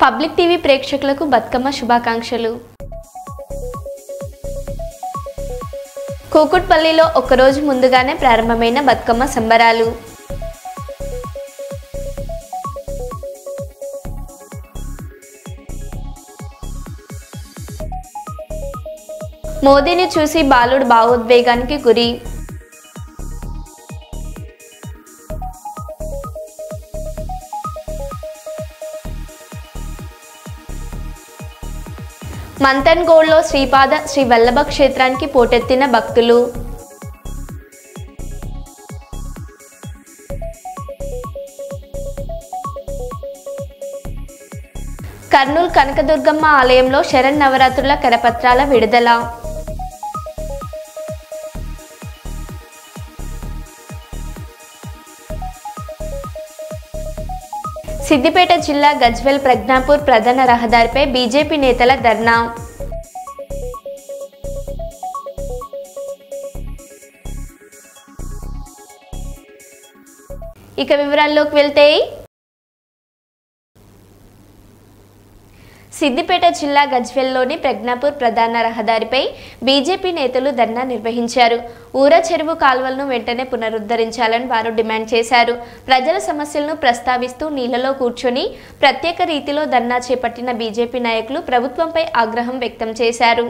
Public TV ప్రేక్షకులకు బతుకమ్మ శుభాకాంక్షలు. కూకుట్పల్లిలో ఒకరోజు ముందుగానే ప్రారంభమైన బతుకమ్మ సంబరాలు. మోదీని చూసి బాలుడు భావోద్వేగానికి గురి. మంతన్గోడ్లో శ్రీపాద శ్రీ వల్లభ క్షేత్రానికి పోటెత్తిన భక్తులు. కర్నూలు కనకదుర్గమ్మ ఆలయంలో శరన్నవరాత్రుల కరపత్రాల విడుదల. సిద్దిపేట జిల్లా గజ్వేల్ ప్రజ్ఞాపూర్ ప్రధాన రహదారిపై బీజేపీ నేతల ధర్నా. ఇక వివరాల్లోకి వెళ్తే సిద్దిపేట జిల్లా గజ్వేల్లోని ప్రజ్ఞాపూర్ ప్రధాన రహదారిపై బీజేపీ నేతలు ధర్నా నిర్వహించారు. ఊర చెరువు కాల్వలను వెంటనే పునరుద్ధరించాలని వారు డిమాండ్ చేశారు. ప్రజల సమస్యలను ప్రస్తావిస్తూ నీళ్లలో కూర్చొని ప్రత్యేక రీతిలో ధర్నా చేపట్టిన బీజేపీ నాయకులు ప్రభుత్వంపై ఆగ్రహం వ్యక్తం చేశారు.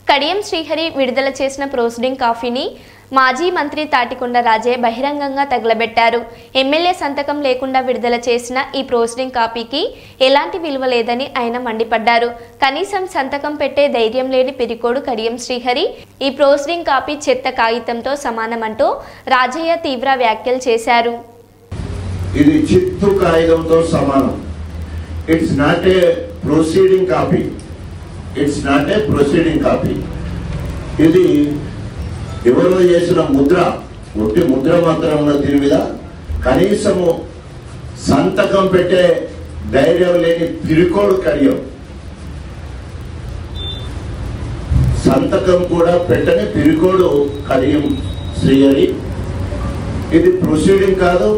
కడియం శ్రీహరి విడుదల చేసిన ప్రొసీడింగ్ కాపీని మాజీ మంత్రి తాటికొండ రాజయ్య బహిరంగంగా తగలబెట్టారు. ఎమ్మెల్యే సంతకం లేకుండా విడుదల చేసిన ఈ ప్రొసీడింగ్ కాపీకి ఎలాంటి విలువ లేదని ఆయన మండిపడ్డారు. కనీసం సంతకం పెట్టే ధైర్యం లేని పిరికోడు కడియం శ్రీహరి ఈ ప్రొసీడింగ్ కాపీ చెత్త కాగితంతో సమానమంటూ రాజయ్య తీవ్ర వ్యాఖ్యలు చేశారు. ఇది చిత్తు కాగితంతో సమానం. It's not a proceeding copy. It's not a proceeding copy. ఇది ఎవరో చేసిన ముద్ర, ఒట్టి ముద్ర మాత్రంలో దీని మీద కనీసము సంతకం పెట్టే ధైర్యం లేని పిరికోడు కడియం. సంతకం కూడా పెట్టని పిరికోడు కడియం శ్రీహరి. ఇది ప్రొసీడింగ్ కాదు.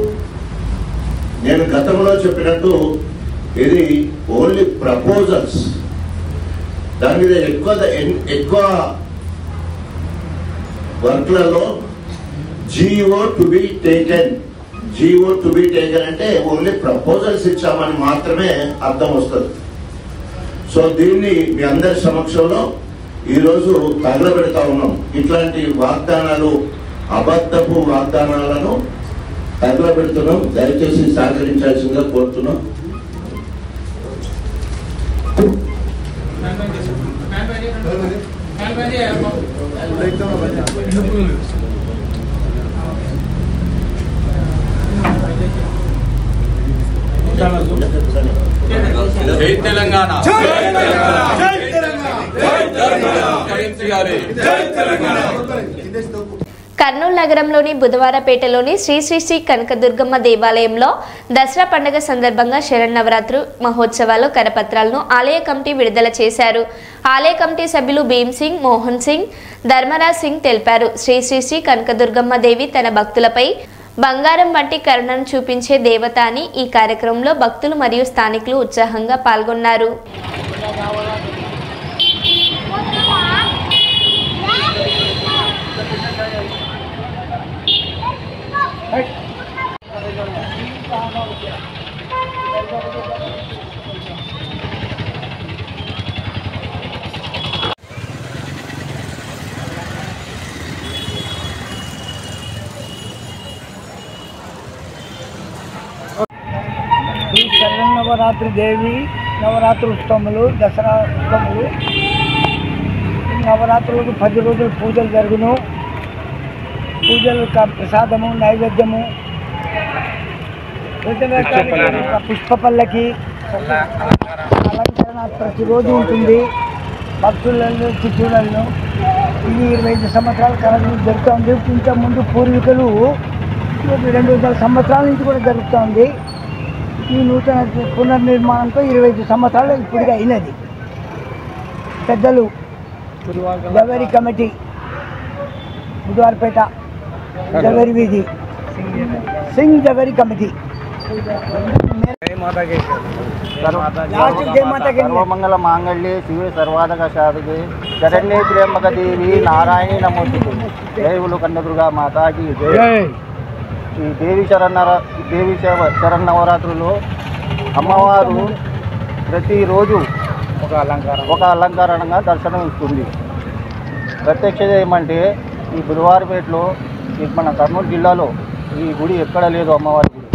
నేను గతంలో చెప్పినట్టు ఇది ఓన్లీ ప్రపోజల్స్. దాని మీద ఎక్కువ వర్క్లలో జిఓ టు బి టేకెన్ అంటే ఓన్లీ ప్రపోజల్స్ ఇచ్చామని మాత్రమే అర్థం వస్తుంది. సో దీన్ని మీ అందరి సమక్షంలో ఈరోజు తగలబెడతా ఉన్నాం. ఇట్లాంటి వాగ్దానాలు, అబద్ధపు వాగ్దానాలను తగలబెడుతున్నాం. దయచేసి సహకరించాల్సిందిగా కోరుతున్నాం. జై తెలంగాణ. కర్నూలు నగరంలోని బుధవారపేటలోని శ్రీ శ్రీ శ్రీ కనకదుర్గమ్మ దేవాలయంలో దసరా పండుగ సందర్భంగా శరన్నవరాత్రు మహోత్సవాలు కరపత్రాలను ఆలయ కమిటీ విడుదల చేశారు. ఆలయ కమిటీ సభ్యులు భీమ్ సింగ్, మోహన్ సింగ్, ధర్మరాజ్ సింగ్ తెలిపారు. శ్రీ శ్రీ శ్రీ కనకదుర్గమ్మ దేవి తన భక్తులపై బంగారం వంటి కరుణను చూపించే దేవత అని ఈ కార్యక్రమంలో భక్తులు మరియు స్థానికులు ఉత్సాహంగా పాల్గొన్నారు. ఈ శరన్నవరాత్రి దేవి నవరాత్రి ఉత్సవములు దసరా ఉత్సవములు నవరాత్రులకు 10 రోజులు పూజలు జరుగును. పూజలు ప్రసాదము నైవేద్యము పుష్ప పల్లకి అలంకరణ ప్రతిరోజు ఉంటుంది. భక్తులను చిత్తూరులను ఇది 25 సంవత్సరాల కాలం జరుగుతుంది. ఇంతకుముందు పూర్వీకులు 200 సంవత్సరాల నుంచి కూడా జరుగుతుంది. ఈ నూతన పునర్నిర్మాణంతో 25 సంవత్సరాలు ఇప్పటికే అయినది. పెద్దలు జవేరి కమిటీ బుధవారపేట జవేరి వీధి సింగ్ జవేరి కమిటీ సర్వమంగళ మాంగళ్యే శివే సర్వాధక సాధకే శరణ్యే త్ర్యంబక దేవి నారాయణి నమోస్తుతే జయవులు కన్నదుర్గా మాతాకి జయ. ఈ దేవి శరన్నవరాత్రులు అమ్మవారు ప్రతిరోజు ఒక అలంకరణగా దర్శనం ఇస్తుంది. ప్రత్యక్షత ఏమంటే ఈ బుధవారపేటలో మన కర్నూలు జిల్లాలో ఈ గుడి ఎక్కడ లేదు. అమ్మవారి గుడి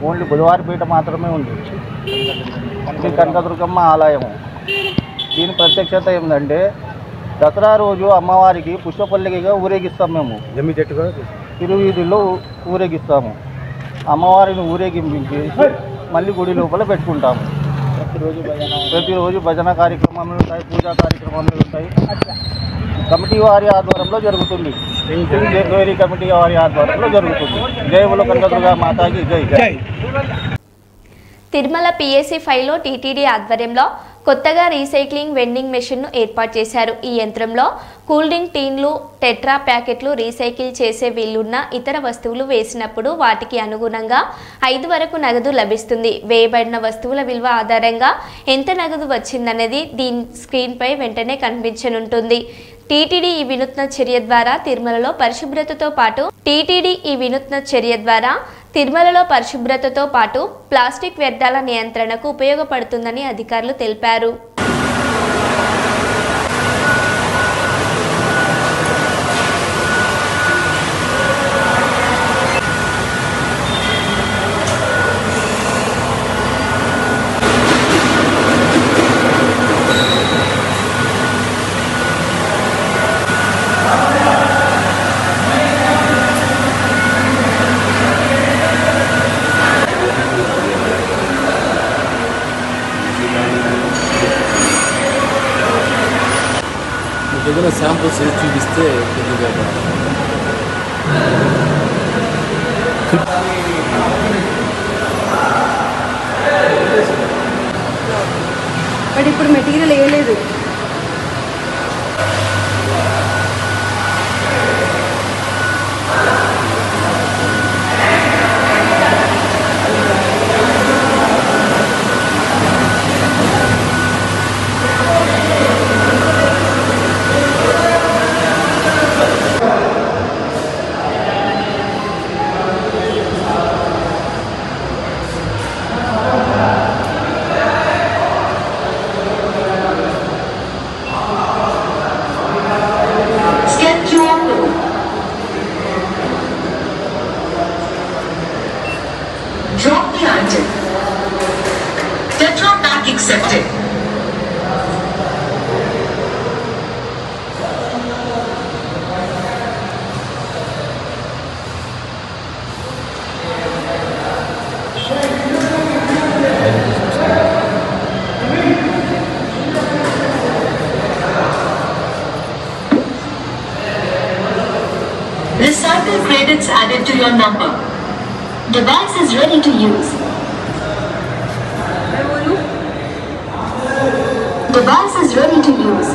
ఓన్లీ బుధవారపేట మాత్రమే ఉంది. శ్రీ కనకదుర్గమ్మ ఆలయము. దీని ప్రత్యక్షత ఏంటంటే దసరా రోజు అమ్మవారికి పుష్పపల్లికగా ఊరేగిస్తాం. మేము తిరువీధుల్లో ఊరేగిస్తాము. అమ్మవారిని ఊరేగించి మళ్ళీ గుడి లోపల పెట్టుకుంటాము. ప్రతిరోజు భజన కార్యక్రమాలు ఉంటాయి, పూజా కార్యక్రమాలు ఉంటాయి. కమిటీ వారి ఆధ్వర్యంలో జరుగుతుంది. జవేరి కమిటీ వారి ఆధ్వర్యంలో జరుగుతుంది. జయవుల కనకదుర్గా మాతాకి జై జై. తిరుమల పిఎస్సి 5లో టీటీడీ ఆధ్వర్యంలో కొత్తగా రీసైక్లింగ్ వెండింగ్ మెషిన్ను ఏర్పాటు చేశారు. ఈ యంత్రంలో కూల్ డ్రింక్ టీన్లు, టెట్రా ప్యాకెట్లు రీసైకిల్ చేసే వీలున్న ఇతర వస్తువులు వేసినప్పుడు వాటికి అనుగుణంగా 5 వరకు నగదు లభిస్తుంది. వేయబడిన వస్తువుల విలువ ఆధారంగా ఎంత నగదు వచ్చిందనేది దీని స్క్రీన్పై వెంటనే కనిపించనుంటుంది. టీటీడీ ఈ వినూత్న చర్య ద్వారా తిరుమలలో పరిశుభ్రతతో పాటు ప్లాస్టిక్ వ్యర్థాల నియంత్రణకు ఉపయోగపడుతుందని అధికారులు తెలిపారు. ఏదైనా శాంపుల్స్ చూపిస్తే కొద్దిగా బట్ ఇప్పుడు మెటీరియల్ వేయలేదు. Drop the item. Tetra Pak accepted. Recycle credits added to your number. Device is ready to use. Device is ready to use.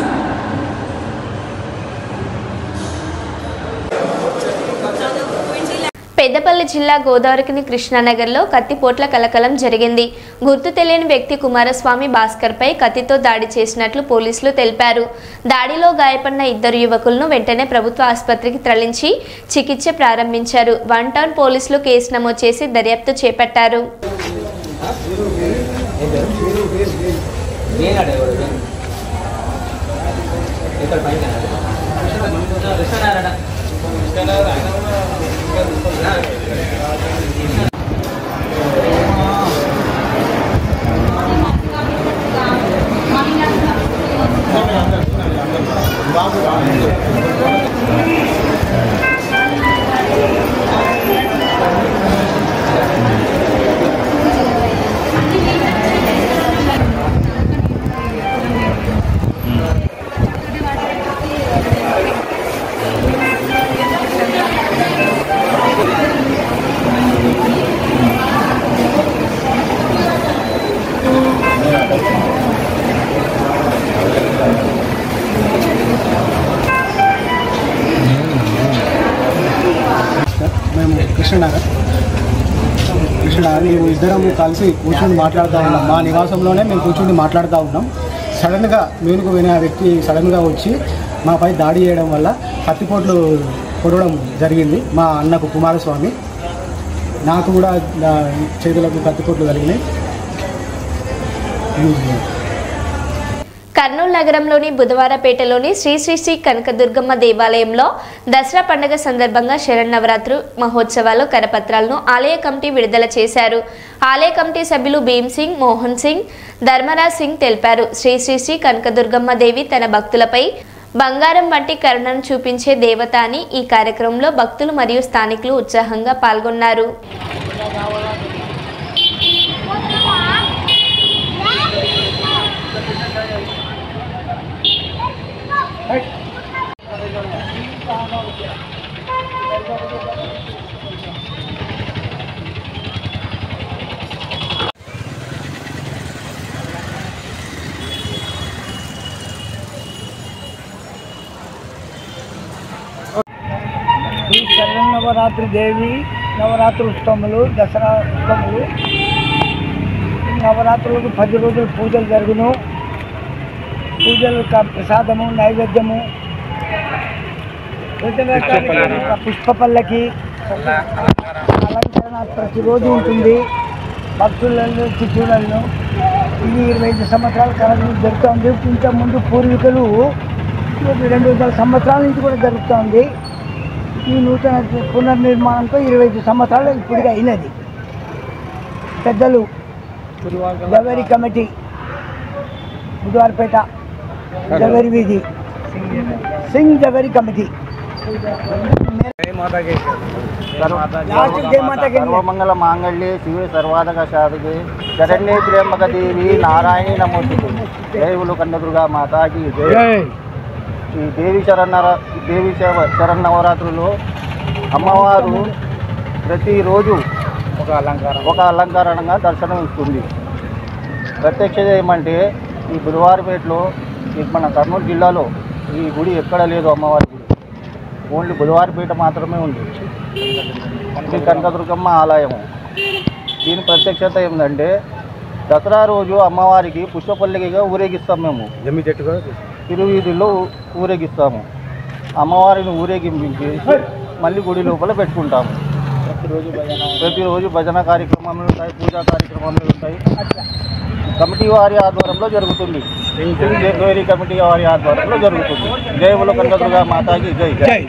Peddapalli జిల్లా గోదావరికని కృష్ణానగర్లో కత్తిపోట్ల కలకలం జరిగింది. గుర్తు తెలియని వ్యక్తి కుమారస్వామి భాస్కర్పై కత్తితో దాడి చేసినట్లు పోలీసులు తెలిపారు. దాడిలో గాయపడిన ఇద్దరు యువకులను వెంటనే ప్రభుత్వ ఆసుపత్రికి తరలించి చికిత్స ప్రారంభించారు. వన్ టౌన్ పోలీసులు కేసు నమోదు చేసి దర్యాప్తు చేపట్టారు. మేము కృష్ణనగర్ మేము ఇద్దరం కలిసి కూర్చొని మాట్లాడుతూ ఉన్నాం. మా నివాసంలోనే మేము కూర్చొని మాట్లాడుతూ ఉన్నాం. సడన్గా మేలుకు వినే ఆ వ్యక్తి సడన్గా వచ్చి మాపై దాడి చేయడం వల్ల కత్తిపోట్లు కొడవడం జరిగింది. మా అన్నకు కుమారస్వామి, నాకు కూడా చేతులకు కత్తిపోట్లు కలిగినాయి. కర్నూలు నగరంలోని బుధవారపేటలోని శ్రీ శ్రీ శ్రీ కనకదుర్గమ్మ దేవాలయంలో దసరా పండుగ సందర్భంగా శరన్నవరాత్రి మహోత్సవాలు కరపత్రాలను ఆలయ కమిటీ విడుదల చేశారు. ఆలయ కమిటీ సభ్యులు భీమ్ సింగ్, మోహన్ సింగ్, ధర్మరాజ్ సింగ్ తెలిపారు. శ్రీ శ్రీ శ్రీ కనకదుర్గమ్మ దేవి తన భక్తులపై బంగారం వంటి కరుణను చూపించే దేవత అని ఈ కార్యక్రమంలో భక్తులు మరియు స్థానికులు ఉత్సాహంగా పాల్గొన్నారు. ఈ శరన్నవరాత్రి దేవి నవరాత్రి ఉత్సవములు, దసరా ఉత్సవములు, నవరాత్రులకు 10 రోజులు పూజలు జరుగును. పూజలు ప్రసాదము, నైవేద్యము, పుష్ప పల్లకి అలంకరణ ప్రతిరోజు ఉంటుంది. భక్తులలో చిత్రులలో ఇది 25 సంవత్సరాల కాలం జరుగుతుంది. ఇంతకుముందు పూర్వీకులు 200 సంవత్సరాల నుంచి కూడా జరుగుతుంది. ఈ నూతన పునర్నిర్మాణంతో 25 సంవత్సరాలు ఇప్పటికే అయినది. పెద్దలు జవేరి కమిటీ, బుధవారపేట జవేరి వీధి, సింగ్ జవేరి కమిటీ సర్వమంగళ మాంగళ్యే శివే సర్వాధక సాధకే శరణ్యే త్ర్యంబక దేవి నారాయణి నమోస్తుతే. జయవులు కన్యదుర్గా మాతాకి జయ. ఈ దేవి శరన్నవరాత్రులు అమ్మవారు ప్రతిరోజు ఒక అలంకరణగా దర్శనం ఇస్తుంది. ప్రత్యక్ష ఏమంటే ఈ బుధవారపేటలో మన కర్నూలు జిల్లాలో ఈ గుడి ఎక్కడ లేదు. అమ్మవారి గుడి ఓన్లీ బుధవారపేట మాత్రమే ఉంది. శ్రీ కనకదుర్గమ్మ ఆలయము. దీని ప్రత్యక్షత ఏంటంటే దసరా రోజు అమ్మవారికి పుష్పపల్లికగా ఊరేగిస్తాం. మేము జమ్మి చెట్టుగా తిరువీధుల్లో ఊరేగిస్తాము. అమ్మవారిని ఊరేగింపించి మళ్ళీ గుడి లోపల పెట్టుకుంటాము. ప్రతిరోజు భజన కార్యక్రమాలు ఉంటాయి, పూజా కార్యక్రమాలు ఉంటాయి. కమిటీ వారి ఆధ్వర్యంలో జరుగుతుంది. కమిటీ వారి ఆధ్వర్యంలో జరుగుతుంది. జయముల కనకదుర్గా మాతాకి జై జై.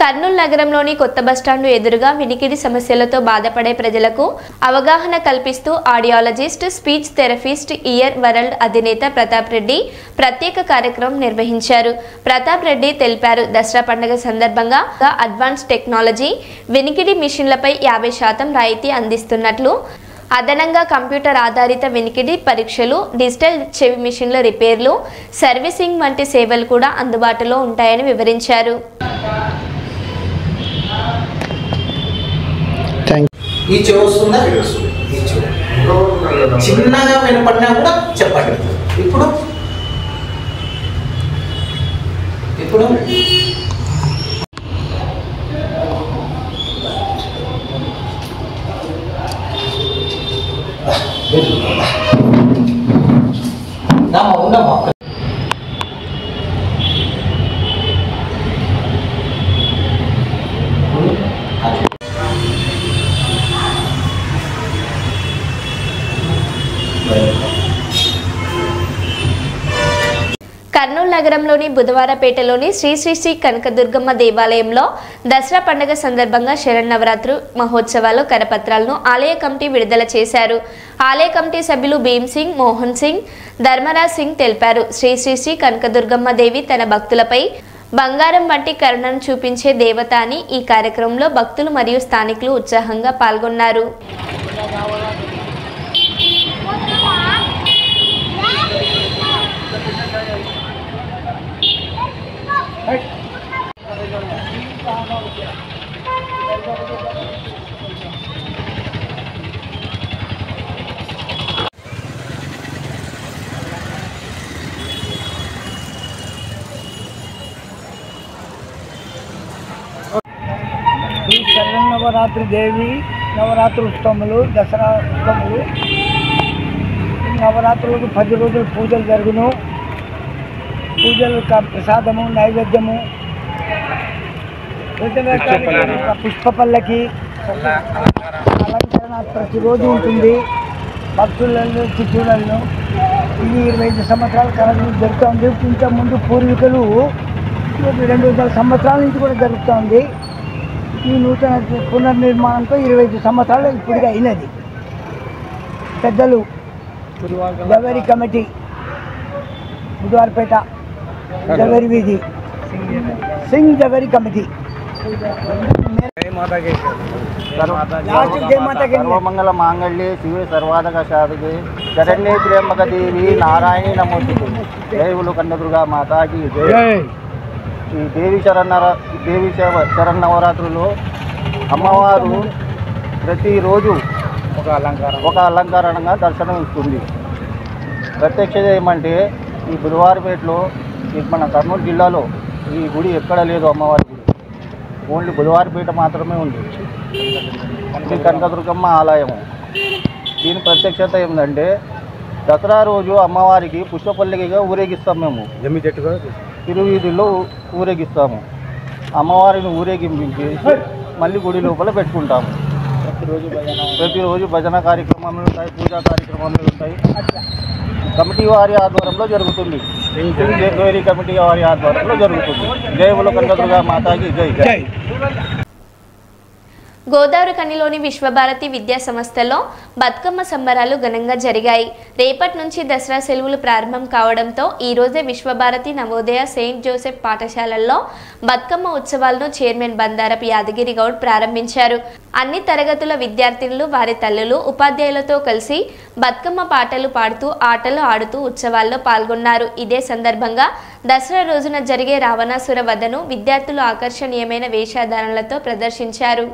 కర్నూలు నగరంలోని కొత్త బస్టాండు ఎదురుగా వినికిడి సమస్యలతో బాధపడే ప్రజలకు అవగాహన కల్పిస్తూ audiologist, speech therapist year world అధినేత ప్రతాప్ రెడ్డి ప్రత్యేక కార్యక్రమం నిర్వహించారు. ప్రతాప్ రెడ్డి తెలిపారు, దసరా పండుగ సందర్భంగా అడ్వాన్స్ టెక్నాలజీ వినికిడి మిషన్లపై 50% రాయితీ అందిస్తున్నట్లు, అదనంగా కంప్యూటర్ ఆధారిత వినికిడి పరీక్షలు, డిజిటల్ చెవి మిషన్ల రిపేర్లు, సర్వీసింగ్ వంటి సేవలు కూడా అందుబాటులో ఉంటాయని వివరించారు. ఈ చెవు వస్తుందా? ఈ చెవు చిన్నగా వినపడినా కూడా చెప్పండి. ఇప్పుడు ఇప్పుడు ఉండమ్మా కర్నూలు నగరంలోని బుధవారపేటలోని శ్రీ శ్రీ శ్రీ కనకదుర్గమ్మ దేవాలయంలో దసరా పండుగ సందర్భంగా శరన్నవరాత్రి మహోత్సవాలు కరపత్రాలను ఆలయ కమిటీ విడుదల చేశారు. ఆలయ కమిటీ సభ్యులు భీమ్ సింగ్, మోహన్ సింగ్, ధర్మరాజ్ సింగ్ తెలిపారు. శ్రీ శ్రీ శ్రీ కనకదుర్గమ్మ దేవి తన భక్తులపై బంగారం వంటి కరుణను చూపించే దేవత అని ఈ కార్యక్రమంలో భక్తులు మరియు స్థానికులు ఉత్సాహంగా పాల్గొన్నారు. ఈ శరన్నవరాత్రి దేవి నవరాత్రి ఉత్సవములు, దసరా ఉత్సవములు, నవరాత్రులకు 10 రోజులు పూజలు జరుగును. పూజలు ప్రసాదము, నైవేద్యము, పుష్ప పల్లకి అలంకరణ ప్రతిరోజు ఉంటుంది. భక్తులను చిత్తూరులను ఇది 25 సంవత్సరాల కాలం జరుగుతుంది. ఇంతకుముందు పూర్వీకులు 200 సంవత్సరాల నుంచి కూడా జరుగుతుంది. ఈ నూతన పునర్నిర్మాణంతో 25 సంవత్సరాలు ఇప్పటికే అయినది. పెద్దలు జవేరి కమిటీ, బుధవారపేట జవేరి వీధి, సింగ్ జవేరి కమిటీ సర్వమంగళ మాంగళ్యే శివే సర్వాధక సాధకే శరణ్యే త్ర్యంబక దేవి నారాయణి నమోస్తుతే జయవులు కన్నదుర్గా మాతాకి జయ. ఈ దేవి శరన్నవరాత్రులు అమ్మవారు ప్రతిరోజు ఒక అలంకరణగా దర్శనం ఇస్తుంది. ప్రత్యక్షత ఏమంటే ఈ బుధవారపేటలో మన కర్నూలు జిల్లాలో ఈ గుడి ఎక్కడ లేదు. అమ్మవారి గుడి ఓన్లీ బుధవారపేట మాత్రమే ఉంది. శ్రీ కనకదుర్గమ్మ ఆలయము. దీని ప్రత్యక్షత ఏంటంటే దసరా రోజు అమ్మవారికి పుష్పపల్లికగా ఊరేగిస్తాం. మేము జమ్మి చెట్టుగా తిరువీధుల్లో ఊరేగిస్తాము. అమ్మవారిని ఊరేగించి మళ్ళీ గుడి లోపల పెట్టుకుంటాము. ప్రతిరోజు భజన కార్యక్రమాలు ఉంటాయి, పూజా కార్యక్రమాలు ఉంటాయి. కమిటీ వారి ఆధ్వర్యంలో జరుగుతుంది. జవేరి కమిటీ వారి ఆధ్వర్యంలో జరుగుతుంది. జయవుల కనకదుర్గా మాతాకి జై జై. గోదావరి కనిలోని విశ్వభారతి విద్యా సంస్థలో బతుకమ్మ సంబరాలు ఘనంగా జరిగాయి. రేపటి నుంచి దసరా సెలవులు ప్రారంభం కావడంతో ఈ రోజే విశ్వభారతి నవోదయ సెయింట్ జోసెఫ్ పాఠశాలల్లో బతుకమ్మ ఉత్సవాలను చైర్మన్ బందారపు యాదగిరి గౌడ్ ప్రారంభించారు. అన్ని తరగతుల విద్యార్థినులు, వారి తల్లులు, ఉపాధ్యాయులతో కలిసి బతుకమ్మ పాటలు పాడుతూ, ఆటలు ఆడుతూ ఉత్సవాల్లో పాల్గొన్నారు. ఇదే సందర్భంగా దసరా రోజున జరిగే రావణాసుర వధను విద్యార్థులు ఆకర్షణీయమైన వేషధారణలతో ప్రదర్శించారు.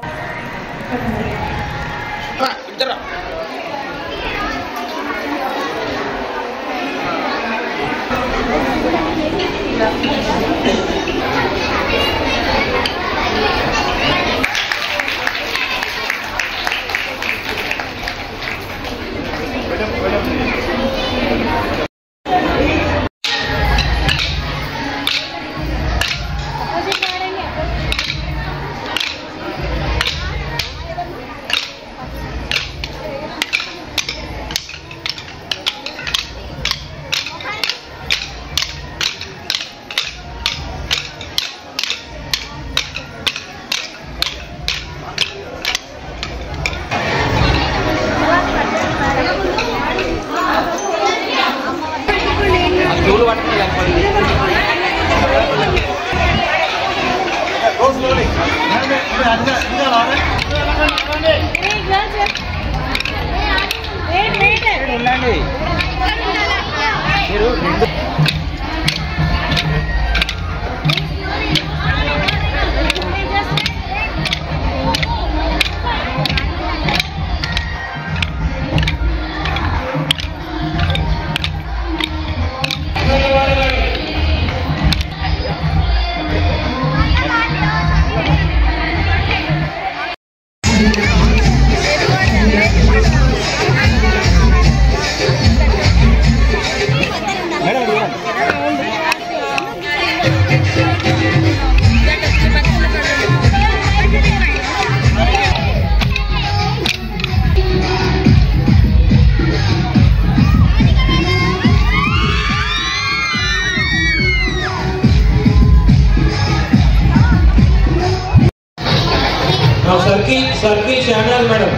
circle channel, madam.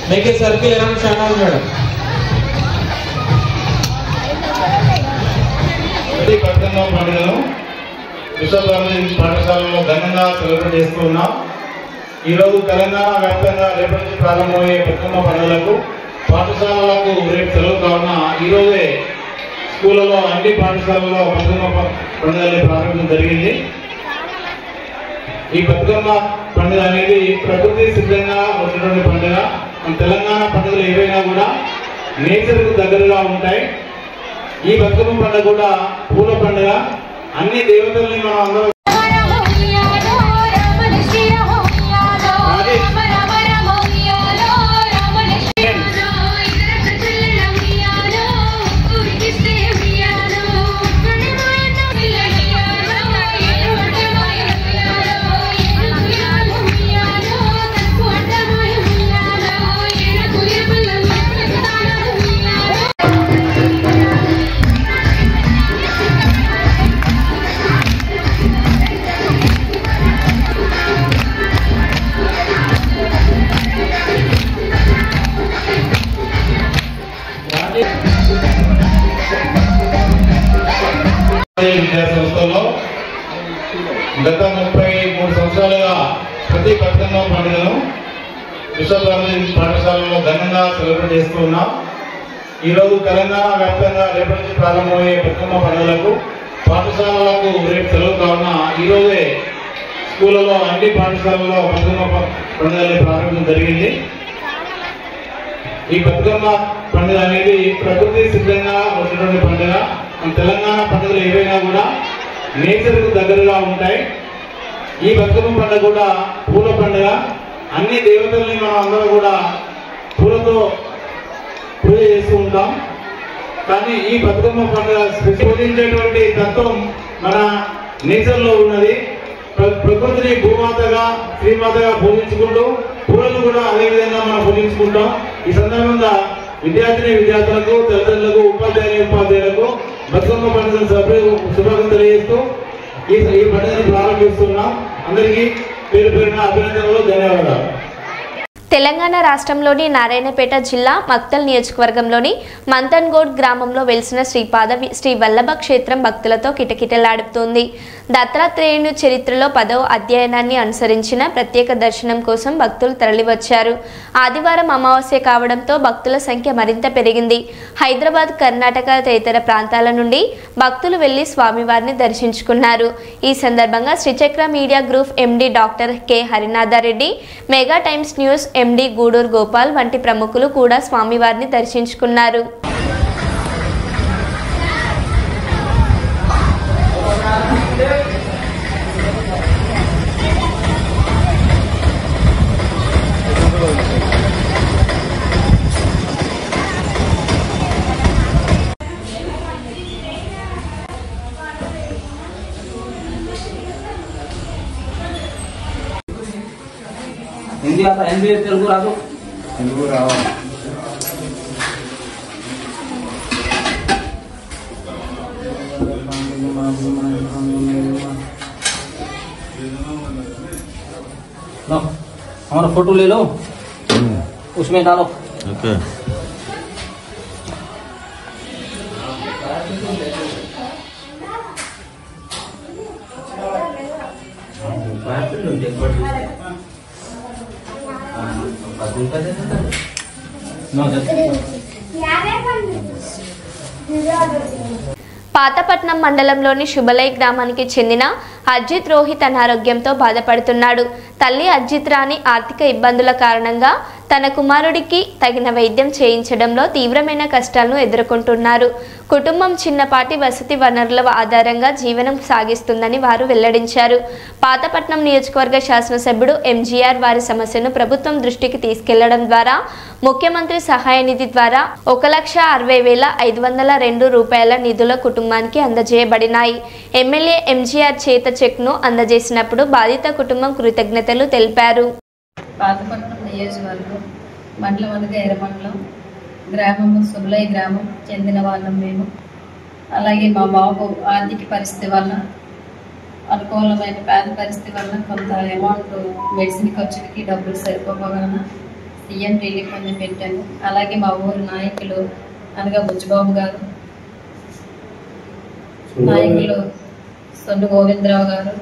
Make a circle around channel, madam. Bathukamma పండుగను విశ్వభారతి పాఠశాలలో ఘనంగా సెలబ్రేట్ చేస్తూ ఉన్నాం. ఈరోజు తెలంగాణ వ్యాప్తంగా రేపటి నుంచి ప్రారంభమయ్యే బతుకమ్మ పండుగలకు పాఠశాలలకు రేపు సెలవు కావున ఈరోజే స్కూళ్ళలో అన్ని పాఠశాలల్లో బతుకమ్మ పండుగని ప్రారంభించడం జరిగింది. ఈ బతుకమ్మ పండుగ అనేది ప్రకృతి సిద్ధంగా వచ్చినటువంటి పండుగ. మన తెలంగాణ పండుగలు ఏవైనా కూడా నేచర్కు దగ్గరగా ఉంటాయి. ఈ బతుకమ్మ పండుగ కూడా పూల పండుగ. అన్ని దేవతల్ని మనం అందరం విద్యా సంస్థల్లో గత 33 సంవత్సరాలుగా ప్రతి బతుకమ్మ పండుగను విశ్వభారతి పాఠశాలలో ఘనంగా సెలబ్రేట్ చేస్తూ ఉన్నాం. ఈరోజు తెలంగాణ వ్యాప్తంగా రేపటి నుంచి ప్రారంభమయ్యే బతుకమ్మ పండుగలకు పాఠశాలలకు రేపు సెలవు కావున ఈరోజే స్కూళ్ళలో అన్ని పాఠశాలల్లో బతుకమ్మ పండుగని ప్రారంభించడం జరిగింది. ఈ బతుకమ్మ పండుగ అనేది ప్రకృతి సిద్ధంగా వచ్చినటువంటి పండుగ. మన తెలంగాణ పండుగలు ఏవైనా కూడా నేచర్కు దగ్గరగా ఉంటాయి. ఈ బతుకమ్మ పండుగ కూడా పూల పండుగ. అన్ని దేవతల్ని మనం అందరూ కూడా పూలతో పూజ చేస్తూ ఉంటాం. కానీ ఈ బతుకమ్మ పండుగ పూజించేటువంటి తత్వం మన నేచర్లో ఉన్నది. ప్రకృతిని భూమాతగా శ్రీమాతగా పూజించుకుంటూ పూలను కూడా అదే విధంగా మనం పూజించుకుంటాం. ఈ సందర్భంగా విద్యార్థులకు తల్లిదండ్రులకు ఉపాధ్యాయులకు బతుకమ్మ పండుగ శుభాకాంక్షలు తెలియజేస్తూ ఈ పండుగను ప్రారంభిస్తున్నాం. అందరికీ పేరు పేరున అభినందనలు, ధన్యవాదాలు. తెలంగాణ రాష్ట్రంలోని నారాయణపేట జిల్లా మక్తల్ నియోజకవర్గంలోని మంతన్గోడ్ గ్రామంలో వెలిసిన శ్రీ వల్లభ క్షేత్రం భక్తులతో కిటకిటలాడుతోంది. దత్తాత్రేయుని చరిత్రలో 10వ అధ్యాయాన్ని అనుసరించిన ప్రత్యేక దర్శనం కోసం భక్తులు తరలివచ్చారు. ఆదివారం అమావాస్య కావడంతో భక్తుల సంఖ్య మరింత పెరిగింది. హైదరాబాద్, కర్ణాటక తదితర ప్రాంతాల నుండి భక్తులు వెళ్లి స్వామివారిని దర్శించుకున్నారు. ఈ సందర్భంగా Srichakra media group MD doctor K Harinathreddy, mega times news MD Guduru Gopal వంటి ప్రముఖులు కూడా స్వామివారిని దర్శించుకున్నారు. हिंदी आता हिंदी तेलुगु रादो తెలుగు రావాలి. लो हमारा फोटो ले लो, उसमें डालो. ओके. పాతపట్నం మండలంలోని శుభలై గ్రామానికి చెందిన అర్జిత్ రోహిత్ అనారోగ్యంతో బాధపడుతున్నాడు. తల్లి అర్జిత్ రాణి ఆర్థిక ఇబ్బందుల కారణంగా తన కుమారుడికి తగిన వైద్యం చేయించడంలో తీవ్రమైన కష్టాలను ఎదుర్కొంటున్నారు. కుటుంబం చిన్నపాటి వసతి వనరుల ఆధారంగా జీవనం సాగిస్తుందని వారు వెల్లడించారు. పాతపట్నం నియోజకవర్గ శాసనసభ్యుడు ఎంజీఆర్ వారి సమస్యను ప్రభుత్వం దృష్టికి తీసుకెళ్లడం ద్వారా ముఖ్యమంత్రి సహాయ నిధి ద్వారా 1,60,502 రూపాయల నిధుల కుటుంబానికి అందజేయబడినాయి. ఎమ్మెల్యే ఎంజీఆర్ చేత చెక్ను అందజేసినప్పుడు బాధిత కుటుంబం కృతజ్ఞతలు తెలిపారు. పాతపట్నం నియోజకవర్గం మండలం అనగా ఎర్రమండలం గ్రామము సుబలై గ్రామం చెందిన వాళ్ళం మేము. అలాగే మా బాబు ఆర్థిక పరిస్థితి వల్ల అనుకూలమైన పేద పరిస్థితి వల్ల కొంత అమౌంట్ మెడిసిన్ ఖర్చులకి డబ్బులు సరిపోవలన సీఎం రిలీఫ్ ఫండ్ పెట్టాను. అలాగే మా ఊరు నాయకులు అనగా బుజ్జిబాబు గారు, నాయకులు సొండు గోవిందరావు గారు,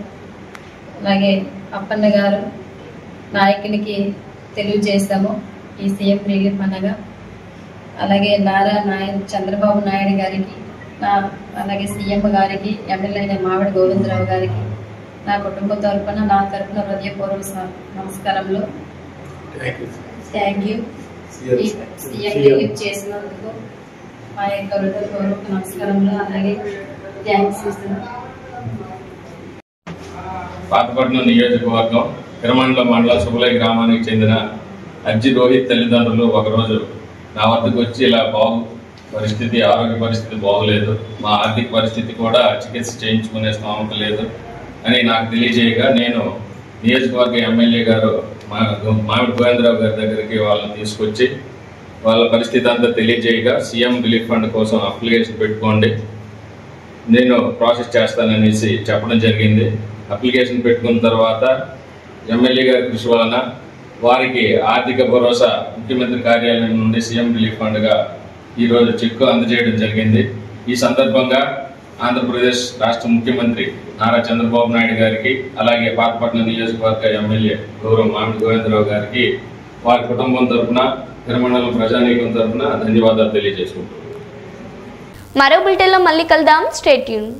అలాగే అప్పన్న గారు నాయకునికి తెలియజేశాము ఈ సీఎం రిలీఫ్ అనగా. అలాగే చంద్రబాబు నాయుడు గారికి, అలాగే సీఎం గారికి, ఎమ్మెల్యే మామిడి గోవిందరావు గారికి నా కుటుంబ తరఫున నా తరఫున హృదయపూర్వక నమస్కారములు. Thank you. సీఎం రిలీఫ్ చేసినందుకు మా యొక్క హృదయపూర్వక నమస్కారములు. అలాగే థ్యాంక్స్ ఇస్తున్నాను. పాతపట్నం నియోజకవర్గం తిరుమండల మండల సుబలై గ్రామానికి చెందిన అజ్జి రోహిత్ తల్లిదండ్రులు ఒకరోజు నా వద్దకు వచ్చి ఇలా ఆరోగ్య పరిస్థితి బాగోలేదు, మా ఆర్థిక పరిస్థితి కూడా చికిత్స చేయించుకునే స్థామత లేదు అని నాకు తెలియజేయగా నేను నియోజకవర్గ ఎమ్మెల్యే గారు మామిడి గోవిందరావు గారి దగ్గరికి వాళ్ళని తీసుకొచ్చి వాళ్ళ పరిస్థితి అంతా తెలియజేయగా సీఎం రిలీఫ్ ఫండ్ కోసం అప్లికేషన్ పెట్టుకోండి, నేను ప్రాసెస్ చేస్తాననేసి చెప్పడం జరిగింది. అప్లికేషన్ పెట్టుకున్న తర్వాత ఎమ్మెల్యే గారి కృషి వలన వారికి ఆర్థిక భరోసా ముఖ్యమంత్రి కార్యాలయం నుండి సీఎం రిలీఫ్ ఫండ్గా ఈరోజు చెక్కు అందజేయడం జరిగింది. ఈ సందర్భంగా ఆంధ్రప్రదేశ్ రాష్ట్ర ముఖ్యమంత్రి నారా చంద్రబాబు నాయుడు గారికి, అలాగే పాతపట్నం నియోజకవర్గ ఎమ్మెల్యే గౌరవ మామిడి గోవిందరావు గారికి వారి కుటుంబం తరఫున, తిరుమండలం ప్రజానీకం తరఫున ధన్యవాదాలు తెలియజేసుకుంటున్నాను. మరో బులెటిన్లో మళ్ళీ కలుద్దాం. Stay tune.